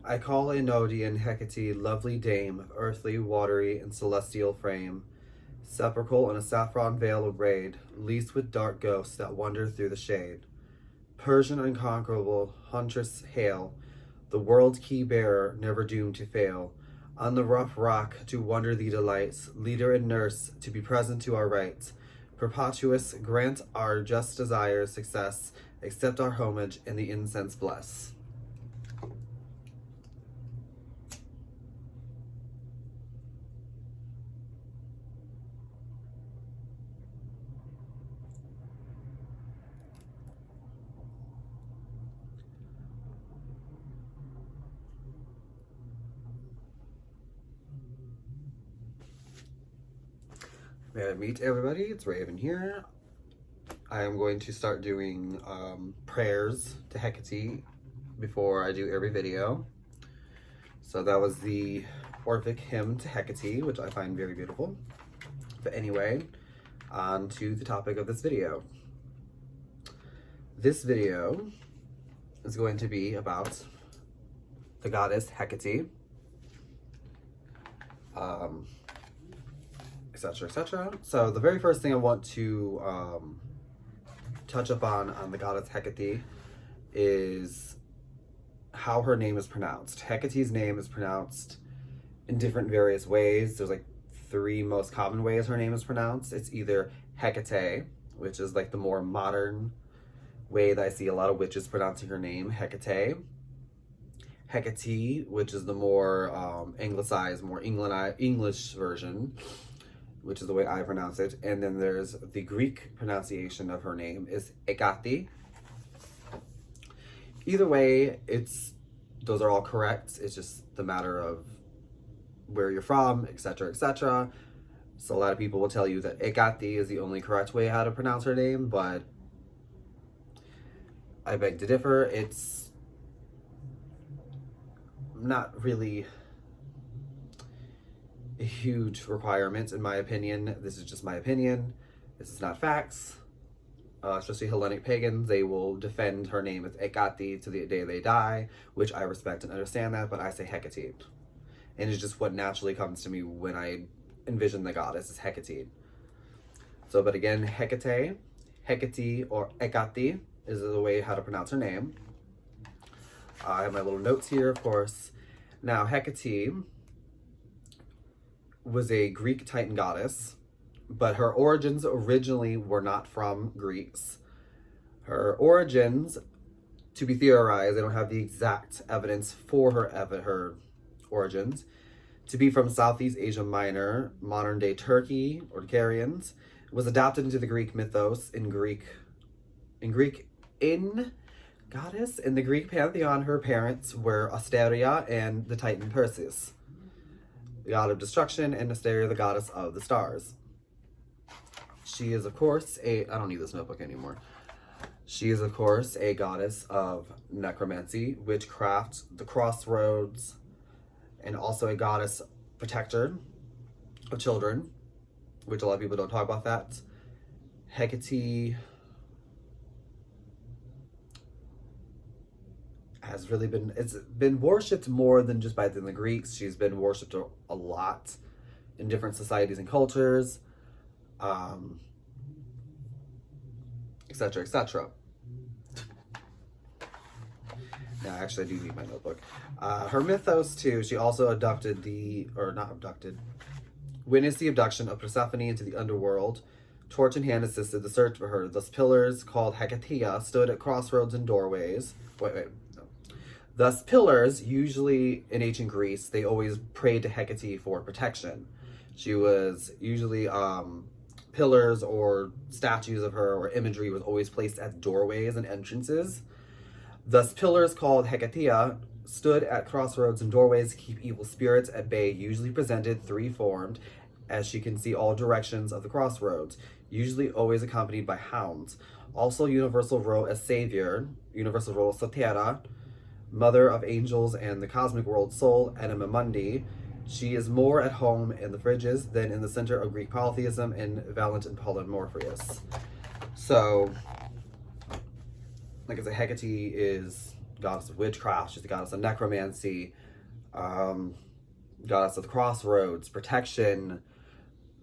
I call Enodian Hecate, lovely dame of earthly, watery, and celestial frame, sepulchral in a saffron veil arrayed, leased with dark ghosts that wander through the shade. Persian unconquerable, huntress hail, the world's key bearer, never doomed to fail. On the rough rock to wonder thee delights, leader and nurse, to be present to our rights. Perpetuous, grant our just desires success, accept our homage, and the incense bless. May I meet everybody? It's Raven here. I am going to start doing prayers to Hecate before I do every video. So that was the Orphic hymn to Hecate, which I find very beautiful. But anyway, on to the topic of this video. This video is going to be about the goddess Hecate, etc., etc. So the very first thing I want to touch upon on the goddess Hecate is how her name is pronounced. Hecate's name is pronounced in different various ways. There's like 3 most common ways her name is pronounced. It's either Hekate, which is like the more modern way that I see a lot of witches pronouncing her name, Hekate. Hecate, which is the more anglicized, more English version, which is the way I pronounce it. And then there's the Greek pronunciation of her name is Hekate. Either way, those are all correct. It's just the matter of where you're from, etc., etc. So a lot of people will tell you that Hekate is the only correct way how to pronounce her name, but I beg to differ. It's not really a huge requirement, in my opinion. This is just my opinion. This is not facts. Especially Hellenic pagans, they will defend her name as Hekate to the day they die, which I respect and understand that, but I say Hecate. And it's just what naturally comes to me when I envision the goddess is Hecate. So, but again, Hecate, or Hekate is the way how to pronounce her name. I have my little notes here, of course. Now, Hecate was a Greek Titan goddess, but her origins originally were not from Greeks. Her origins, to be theorized, I don't have the exact evidence for her origins, to be from Southeast Asia Minor, modern-day Turkey, or Carians, was adapted into the Greek mythos in goddess. In the Greek pantheon, her parents were Asteria and the Titan Perseus, the god of destruction, and Asteria, the goddess of the stars. She is, of course, I don't need this notebook anymore. She is, of course, a goddess of necromancy, witchcraft, the crossroads, and also a goddess protector of children, which a lot of people don't talk about that. Hecate has really been worshipped more than just by the Greeks. She's been worshipped a lot in different societies and cultures, etc., etc. Now, actually, I do need my notebook. Her mythos, too, she also witnessed the abduction of Persephone into the underworld. Torch in hand assisted the search for her. Thus, pillars called Hekatea stood at crossroads and doorways. Thus, pillars, usually in ancient Greece, they always prayed to Hecate for protection. She was usually, pillars or statues of her or imagery was always placed at doorways and entrances. Thus, pillars called Hekatea stood at crossroads and doorways to keep evil spirits at bay, usually presented 3-formed, as she can see all directions of the crossroads, usually always accompanied by hounds. Also, universal role as savior, universal role as Sotera, mother of angels and the cosmic world soul, Anima Mundi. She is more at home in the fridges than in the center of Greek polytheism in Valent and Polymorpheus. So, like I said, Hecate is goddess of witchcraft. She's the goddess of necromancy, goddess of the crossroads, protection,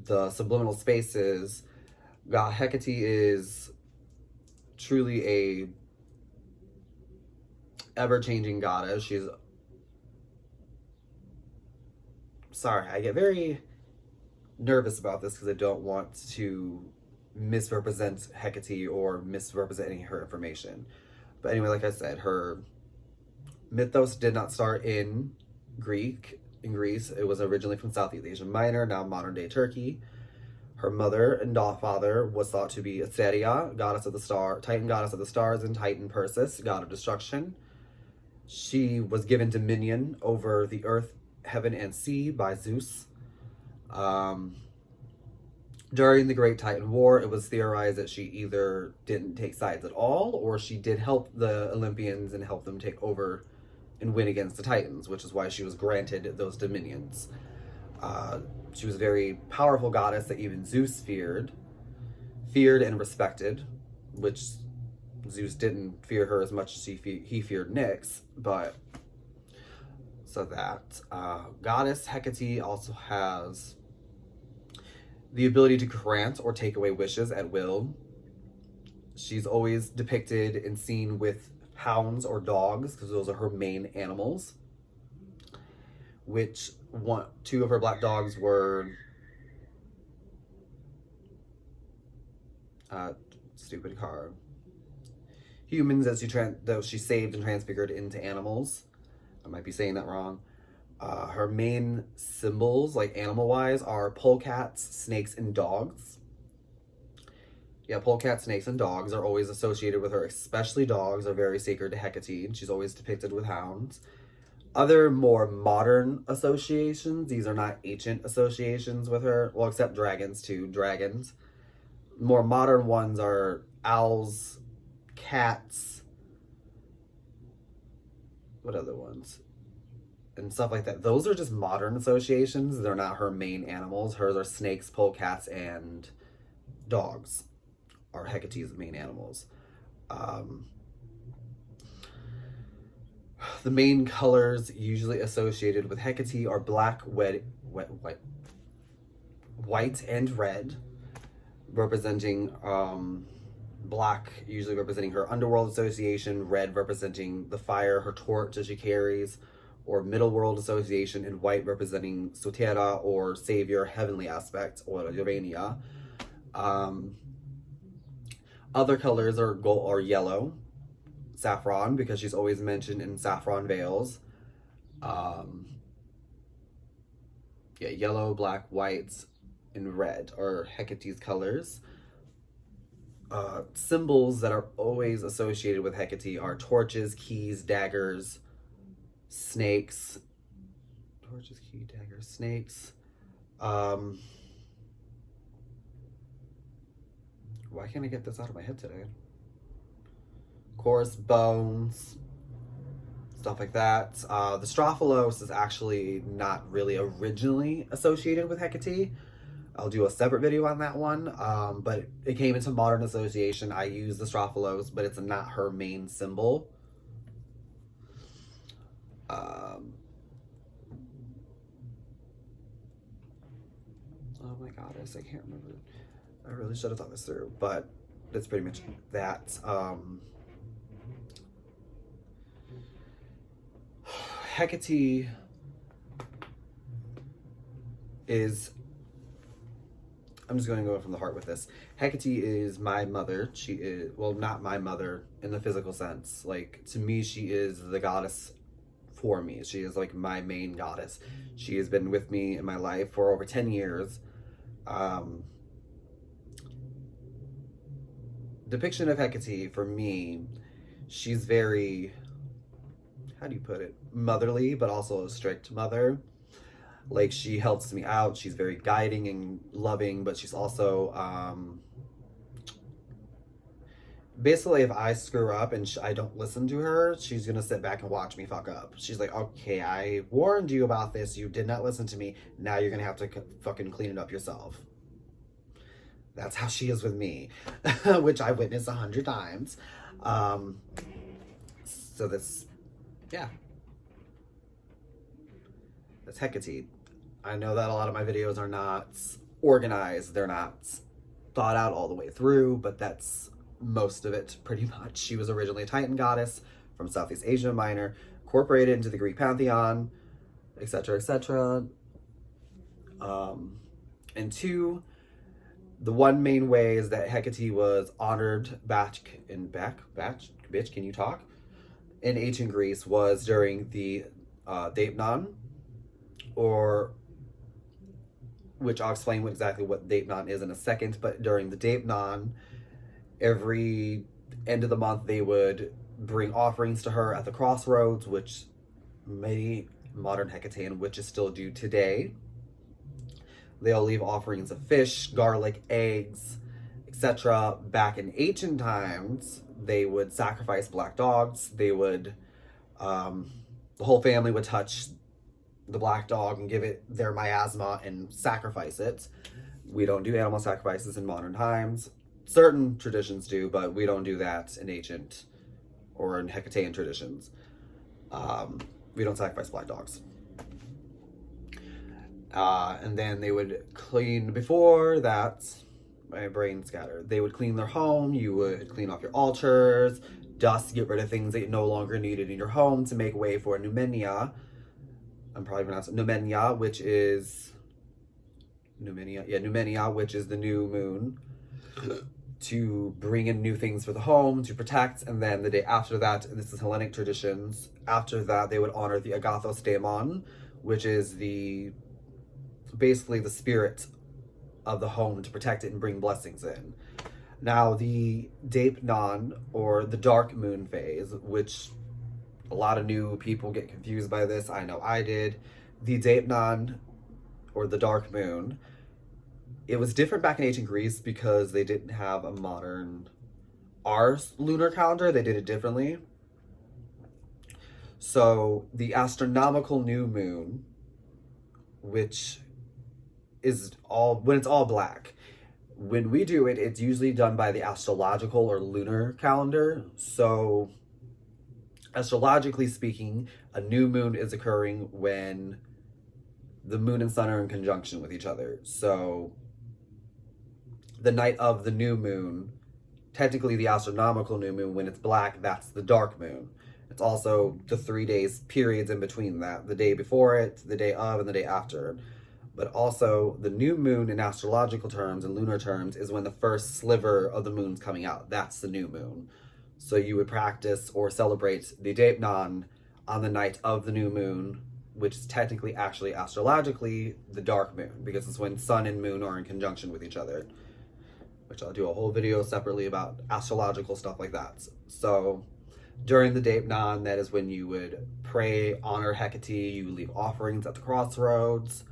the subliminal spaces. God Hecate is truly a ever-changing goddess. She's sorry, I get very nervous about this because I don't want to misrepresent Hecate or misrepresenting her information. But anyway, like I said, her mythos did not start in Greece. It was originally from Southeast Asia Minor, now modern day Turkey. Her mother and father was thought to be Asteria, goddess of the star, Titan goddess of the stars, and Titan Perseus, god of destruction. She was given dominion over the earth, heaven, and sea by Zeus. During the Great Titan War, it was theorized that she either didn't take sides at all, or she did help the Olympians and help them take over and win against the Titans, which is why she was granted those dominions. She was a very powerful goddess that even Zeus feared and respected, which Zeus didn't fear her as much as he feared Nyx, but so that goddess Hecate also has the ability to grant or take away wishes at will. She's always depicted and seen with hounds or dogs because those are her main animals. Which two of her black dogs were stupid car humans that she saved and transfigured into animals. I might be saying that wrong. Her main symbols, like animal-wise, are polecats, snakes, and dogs. Yeah, polecats, snakes, and dogs are always associated with her, especially dogs are very sacred to Hecate. She's always depicted with hounds. Other more modern associations, these are not ancient associations with her, well, except dragons too, dragons. More modern ones are owls, cats, what other ones? And stuff like that. Those are just modern associations. They're not her main animals. Hers are snakes, polecats, and dogs are Hecate's main animals. The main colors usually associated with Hecate are black, white, and red, representing black usually representing her underworld association, red representing the fire, her torch that she carries, or middle world association, and white representing Sotera or savior, heavenly aspect, or Urania. Other colors are gold or yellow, saffron, because she's always mentioned in saffron veils. Yellow, black, white, and red are Hecate's colors. Symbols that are always associated with Hecate are torches, keys, daggers, snakes. Torches, key, daggers, snakes. Why can't I get this out of my head today? Coarse bones, stuff like that. The Strophalos is actually not really originally associated with Hecate. I'll do a separate video on that one, but it came into modern association. I use the Strophalos, but it's not her main symbol. Oh my goddess, I can't remember. I really should have thought this through, but that's pretty much that. Hecate is, I'm just going to go from the heart with this. Hecate is my mother. She is, well, not my mother in the physical sense. Like, to me, she is the goddess for me. She is like my main goddess. She has been with me in my life for over 10 years. Depiction of Hecate, for me, she's very, how do you put it? Motherly, but also a strict mother. Like, she helps me out. She's very guiding and loving, but she's also, basically, if I screw up and I don't listen to her, she's gonna sit back and watch me fuck up. She's like, okay, I warned you about this. You did not listen to me. Now you're gonna have to fucking clean it up yourself. That's how she is with me, which I witnessed 100 times. So yeah, that's Hecate. I know that a lot of my videos are not organized, they're not thought out all the way through, but that's most of it pretty much. She was originally a Titan goddess from Southeast Asia Minor, incorporated into the Greek pantheon, etc., etc. And two, the one main way is that Hecate was honored bitch, can you talk? In ancient Greece was during the Deipnon, or which I'll explain exactly what Deipnon is in a second, but during the Deipnon, every end of the month they would bring offerings to her at the crossroads, which many modern Hecatean witches still do today. They'll leave offerings of fish, garlic, eggs, etc. Back in ancient times, they would sacrifice black dogs. They would, the whole family would touch the black dog and give it their miasma and sacrifice it. We don't do animal sacrifices in modern times. Certain traditions do, but we don't do that in ancient or in Hecatean traditions. We don't sacrifice black dogs. And then they would clean, before that, my brain scattered. They would clean their home. You would clean off your altars, dust, get rid of things that you no longer needed in your home to make way for Numenia. I'm probably pronouncing Numenia, which is Numenia, which is the new moon, to bring in new things for the home, to protect. And then the day after that, this is Hellenic traditions, after that they would honor the Agathos Daemon, which is basically the spirit of the home, to protect it and bring blessings in. Now the Deipnon, or the dark moon phase, which a lot of new people get confused by this, I know I did. The Deipnon, or the dark moon, it was different back in ancient Greece because they didn't have a modern our lunar calendar. They did it differently. So the astronomical new moon, which is when it's all black, when we do it, it's usually done by the astrological or lunar calendar. So astrologically speaking, a new moon is occurring when the moon and sun are in conjunction with each other. So the night of the new moon, technically the astronomical new moon, when it's black, that's the dark moon. It's also the 3 days periods in between that, the day before it, the day of, and the day after. But also the new moon in astrological terms and lunar terms is when the first sliver of the moon's coming out. That's the new moon. So you would practice or celebrate the Deipnon on the night of the new moon, which is technically, actually, astrologically, the dark moon, because it's when sun and moon are in conjunction with each other, which I'll do a whole video separately about astrological stuff like that. So during the Deipnon, that is when you would pray, honor Hecate, you leave offerings at the crossroads.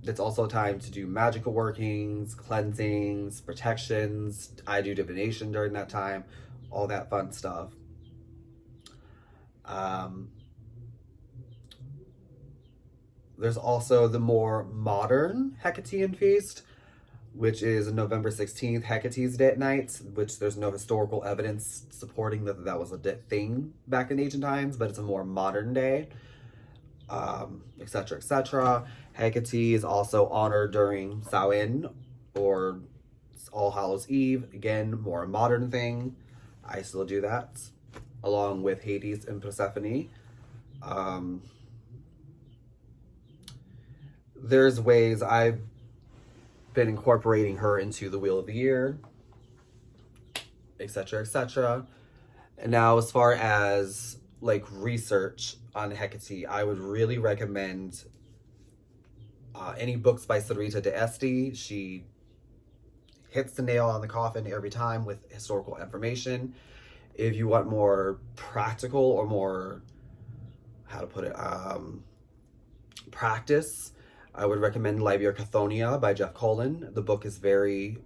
It's also a time to do magical workings, cleansings, protections. I do divination during that time, all that fun stuff. There's also the more modern Hecatean feast, which is November 16th, Hecate's Day night, which there's no historical evidence supporting that was a thing back in ancient times, but it's a more modern day, etc., etc. Hecate is also honored during Samhain, or All Hallows Eve, again, more modern thing. I still do that, along with Hades and Persephone. There's ways I've been incorporating her into the Wheel of the Year, etc., etc. And now, as far as like research on Hecate, I would really recommend any books by Sarita de Este. She hits the nail on the coffin every time with historical information. If you want more practical or more, how to put it, practice, I would recommend Libia Cathonia by Jeff Colin. The book is very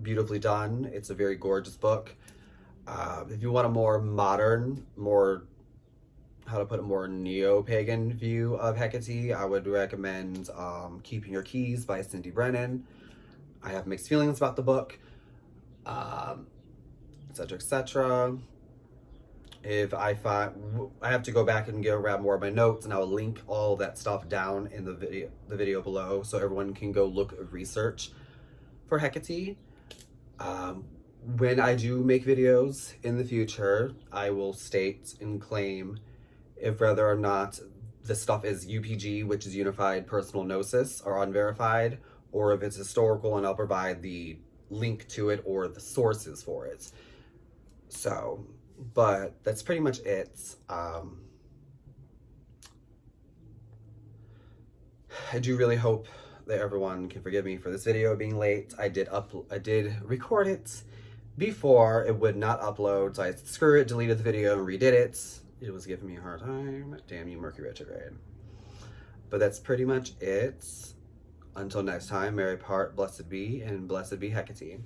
beautifully done. It's a very gorgeous book. If you want a more modern, more, how to put it, more neo-pagan view of Hecate, I would recommend Keeping Your Keys by Cindy Brennan. I have mixed feelings about the book. etc., etc. If I find, I have to go back and grab more of my notes, and I will link all that stuff down in the video below, so everyone can go look at research for Hecate. When I do make videos in the future, I will state and claim if whether or not the stuff is UPG, which is Unified Personal Gnosis, or unverified, or if it's historical, and I'll provide the link to it or the sources for it. So, but that's pretty much it. I do really hope that everyone can forgive me for this video being late. I did record it before it would not upload, so I screw it, deleted the video, and redid it. It was giving me a hard time. Damn you, Mercury retrograde. But that's pretty much it. Until next time, Mary part, blessed be, and blessed be Hecate.